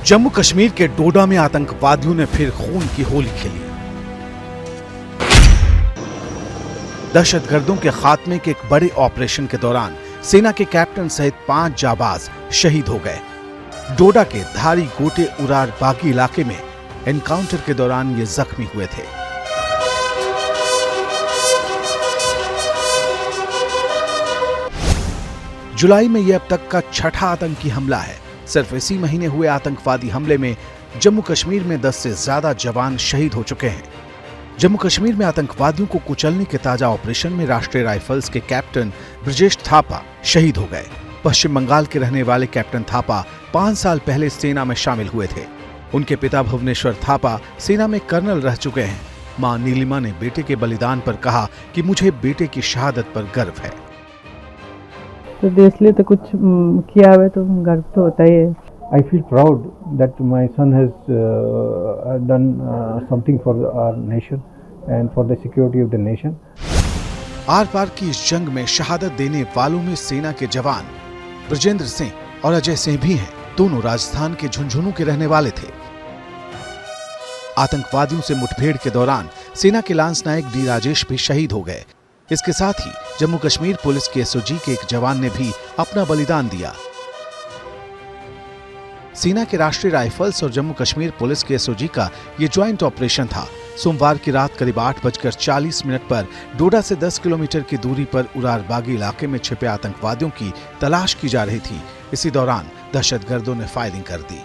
जम्मू कश्मीर के डोडा में आतंकवादियों ने फिर खून की होली खेली। दहशतगर्दों के खात्मे के एक बड़े ऑपरेशन के दौरान सेना के कैप्टन सहित 5 जाबाज शहीद हो गए। डोडा के धारी गोटे उरार बागी इलाके में एनकाउंटर के दौरान ये जख्मी हुए थे। जुलाई में यह अब तक का छठा आतंकी हमला है। सिर्फ इसी महीने हुए आतंकवादी हमले में जम्मू कश्मीर में 10 से ज्यादा जवान शहीद हो चुके हैं। जम्मू कश्मीर में आतंकवादियों को कुचलने के ताजा ऑपरेशन में राष्ट्रीय राइफल्स के कैप्टन ब्रजेश थापा शहीद हो गए। पश्चिम बंगाल के रहने वाले कैप्टन थापा 5 साल पहले सेना में शामिल हुए थे। उनके पिता भुवनेश्वर थापा सेना में कर्नल रह चुके हैं। मां नीलिमा ने बेटे के बलिदान पर कहा कि मुझे बेटे की शहादत पर गर्व है। तो देश लिए तो कुछ किया हुआ तो गर्व तो होता ही है। I feel proud that my son has done something for our nation and for the security of the nation. आर पार की इस जंग में शहादत देने वालों में सेना के जवान ब्रजेंद्र सिंह और अजय सिंह भी हैं। दोनों राजस्थान के झुंझुनू के रहने वाले थे। आतंकवादियों से मुठभेड़ के दौरान सेना के लांस नायक डी राजेश भी शहीद हो गए। इसके साथ ही जम्मू कश्मीर पुलिस के एसओजी के एक जवान ने भी अपना बलिदान दिया। सेना के राष्ट्रीय राइफल्स और जम्मू कश्मीर पुलिस के एसओजी का ये ज्वाइंट ऑपरेशन था। सोमवार की रात करीब 8:40 पर डोडा से 10 किलोमीटर की दूरी पर उरार बागी इलाके में छिपे आतंकवादियों की तलाश की जा रही थी। इसी दौरान दहशतगर्दों ने फायरिंग कर दी।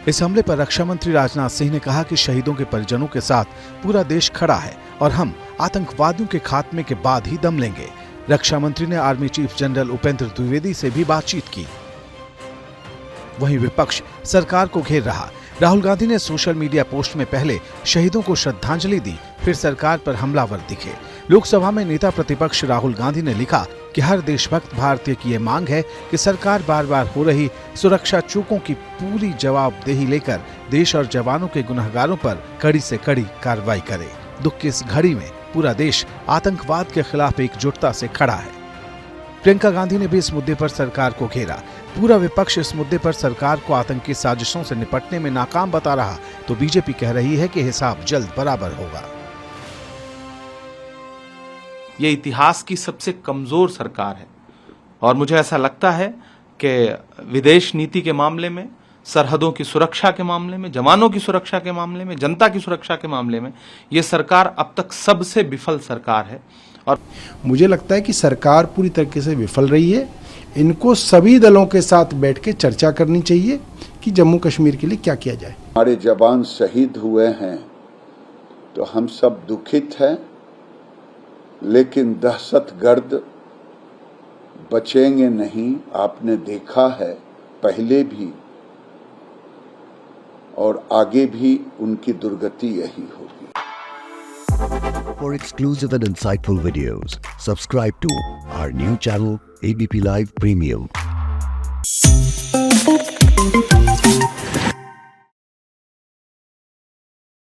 इस हमले पर रक्षा मंत्री राजनाथ सिंह ने कहा कि शहीदों के परिजनों के साथ पूरा देश खड़ा है और हम आतंकवादियों के खात्मे के बाद ही दम लेंगे। रक्षा मंत्री ने army chief general Upendra Dwivedi से भी बातचीत की। वहीं विपक्ष सरकार को घेर रहा। राहुल गांधी ने सोशल मीडिया पोस्ट में पहले शहीदों को श्रद्धांजलि दी, फिर सरकार पर हमलावर दिखे। लोकसभा में नेता प्रतिपक्ष राहुल गांधी ने लिखा कि हर देशभक्त भारतीय की ये मांग है कि सरकार बार बार हो रही सुरक्षा चूकों की पूरी जवाबदेही लेकर देश और जवानों के गुनहगारों पर कड़ी से कड़ी कार्रवाई करे। दुख की इस घड़ी में पूरा देश आतंकवाद के खिलाफ एकजुटता से खड़ा है। प्रियंका गांधी ने भी इस मुद्दे पर सरकार को घेरा। पूरा विपक्ष इस मुद्दे पर सरकार को आतंकी साजिशों से निपटने में नाकाम बता रहा तो बीजेपी कह रही है कि हिसाब जल्द बराबर होगा। ये इतिहास की सबसे कमजोर सरकार है और मुझे ऐसा लगता है कि विदेश नीति के मामले में, सरहदों की सुरक्षा के मामले में, जवानों की सुरक्षा के मामले में, जनता की सुरक्षा के मामले में ये सरकार अब तक सबसे विफल सरकार है। और मुझे लगता है कि सरकार पूरी तरीके से विफल रही है। इनको सभी दलों के साथ बैठ के चर्चा करनी चाहिए कि जम्मू कश्मीर के लिए क्या किया जाए। हमारे जवान शहीद हुए हैं तो हम सब दुखित हैं, लेकिन दहशतगर्द बचेंगे नहीं। आपने देखा है पहले भी और आगे भी उनकी दुर्गति यही होगी। For exclusive and insightful videos, subscribe to our new channel ABP Live Premium.